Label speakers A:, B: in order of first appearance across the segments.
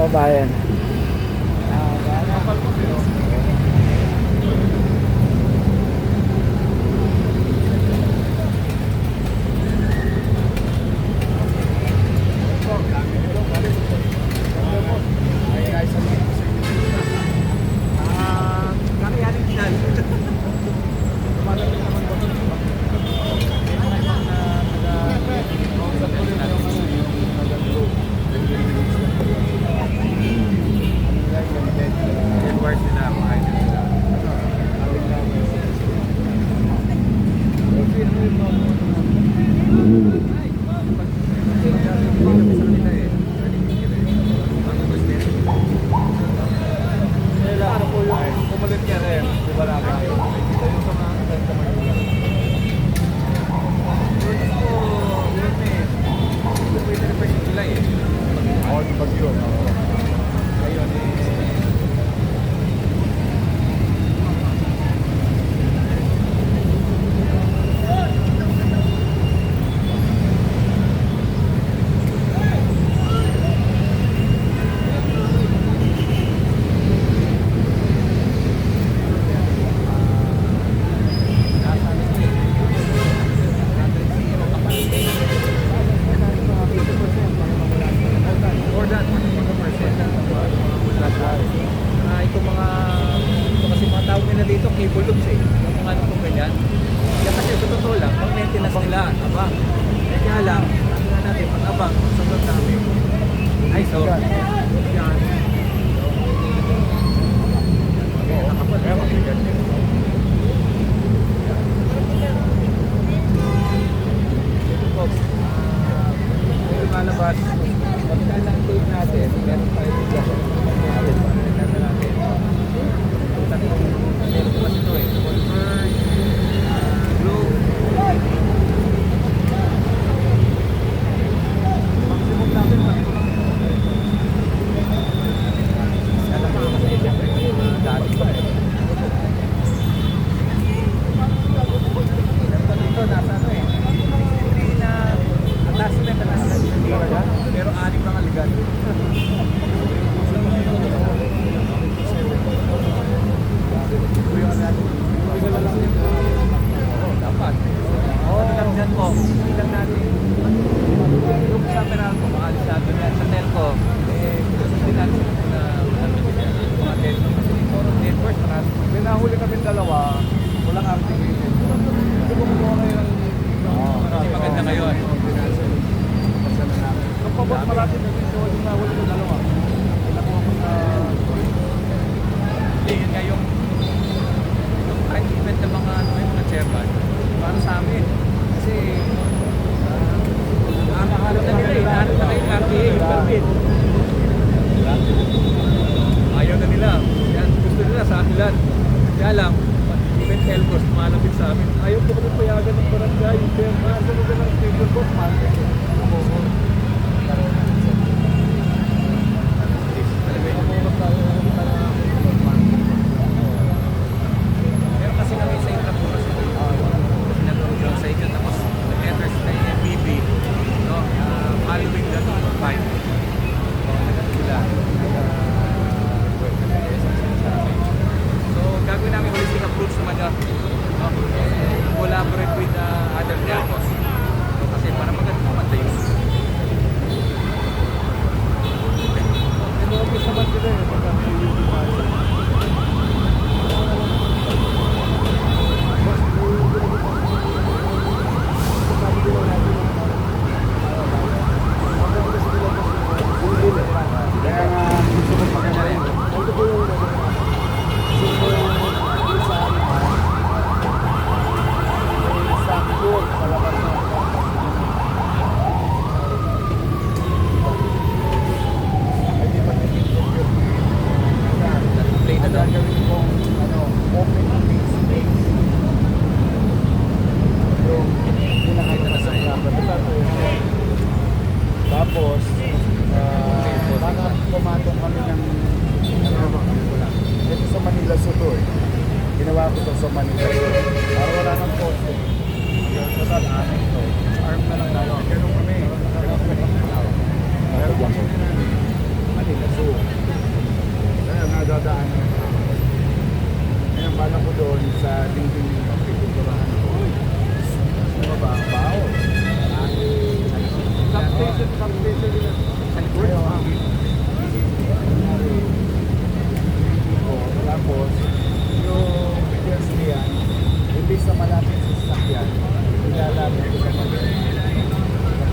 A: kababayan.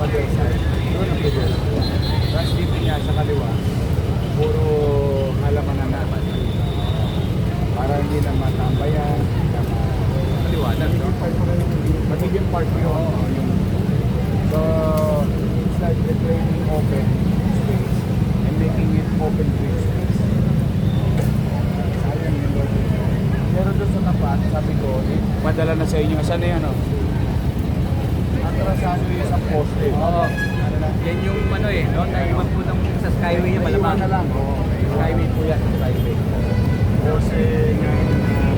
A: other side. Doon ang pedestrian. Tapos dito niya sa kaliwa, puro halaman na naman. Para hindi na matambayan, hindi na maliwanag. Magiging park yun. So, it's like reclaiming open space and making it open green space. Sayang yun doon. Pero doon sa tapat, sabi ko, madala na sa inyo. Saan na yan, oh? Atrasado yun sa poste.
B: Oo. Yan yung ano eh, no? Naiwan po ng sa Skyway yung malamang.
A: Na lang, oh. Skyway po yan, Skyway. Poste nga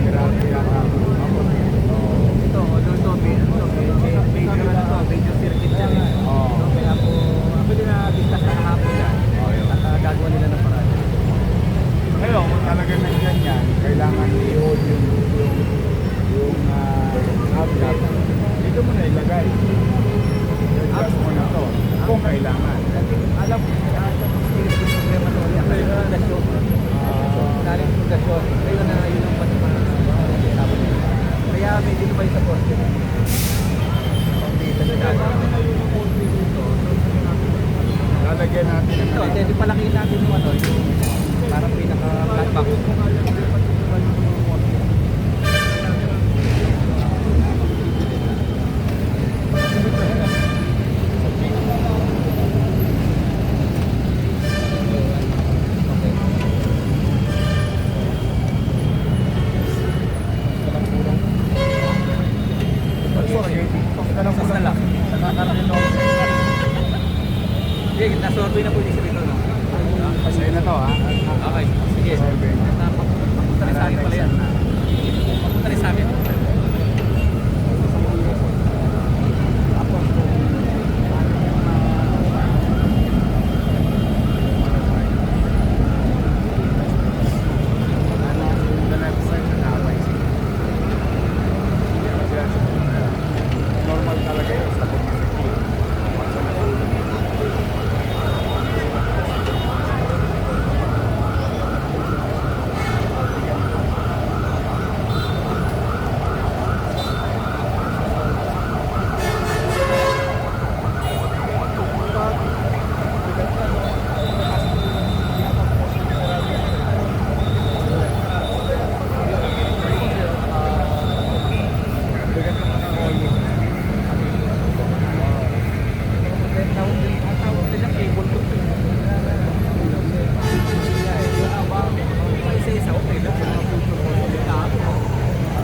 A: Meralco yata.
B: Ito, doon to, medyo circuit yan eh. So, kaya po, ako din na-discuss na kahapon yan. Gagawa nila ng paraan.
A: Ngayon, kung talaga nandiyan yan, kailangan i-hold yung outlet. Dito mo na ilagay. Adjust mo na to. Kung kailangan.
B: Alam mo, yung problema to, yung pundasyon. Naring pundasyon. Kaya na yun ang pati kaya may dito pa yung sa poste.
A: Lalagyan natin
B: Ito,
A: ang
B: hindi palakihin natin yung ano, yung parang pinaka-flat box. Sige, nasurvey na po yung isip ito, no?
A: Pasay na to, ha?
B: Okay, sige. Papunta rin sa akin pala yan. Papunta rin sa amin.
A: Normal talaga yun.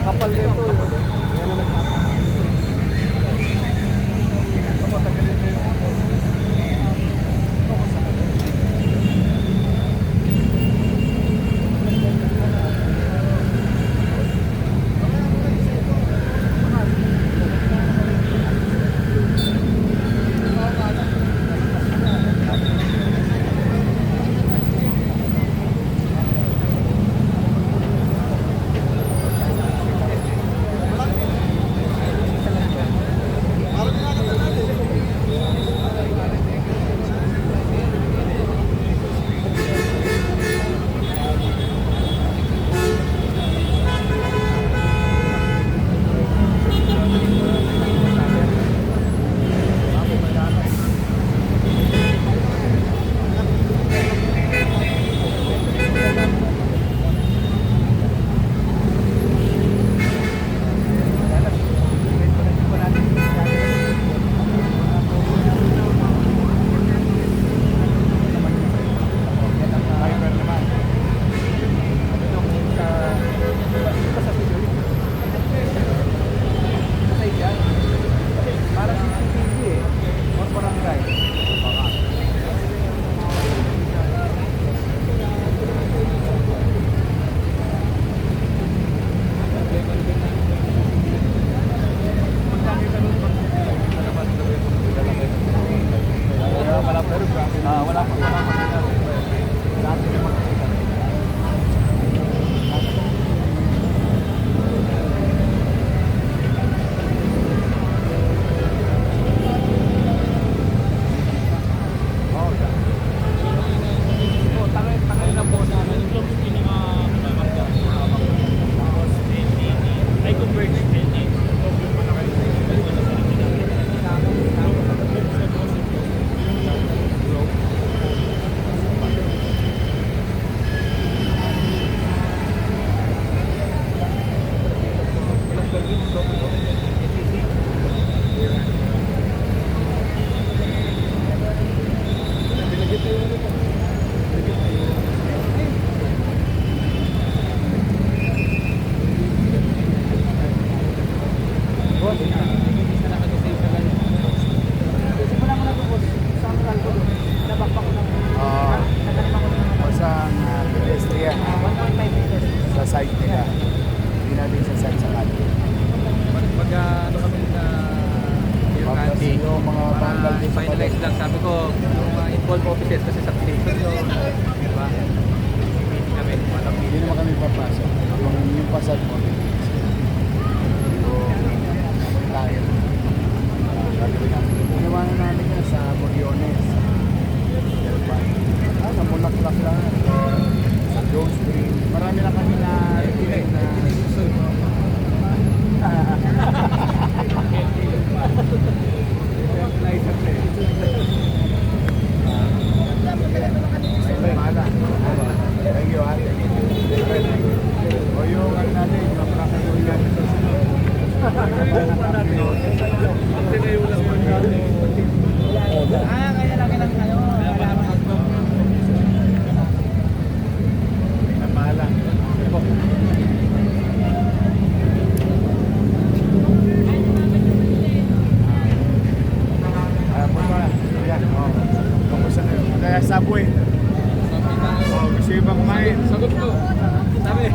A: Kapal dito. Boss,
B: Simula mo na ito, boss. Sa mga kalbo, nabakbak ko ng natalima ko ng
A: Pasang pedestrian
B: 1.5 meters.
A: sa side nila. Hindi natin sa side sa kanto.
B: Pag ano kami na
A: Pagkas yung mga tanggal din sa
B: finalize
A: pader.
B: lang, sabi ko, yung mga involved offices kasi substation yun, diba? Meeting kami,
A: Hindi naman kami papasok. Yung pasad mo. Yung lahat. Gagawin namin. Ginawanan namin yan sa Moriones. Sa Mulaklak lang. Sa Jones Green. Marami na kami na review na Ay, mahala. Thank you, ate. O yung ano natin, yung kakagawin natin sa sunod.
B: kaya lagi lang kayo.
A: Mahala. Punta. Yan, kamusta na yun? Kaya Subway. Gusto yung bang kumain?
B: Sagot ko. Sabi.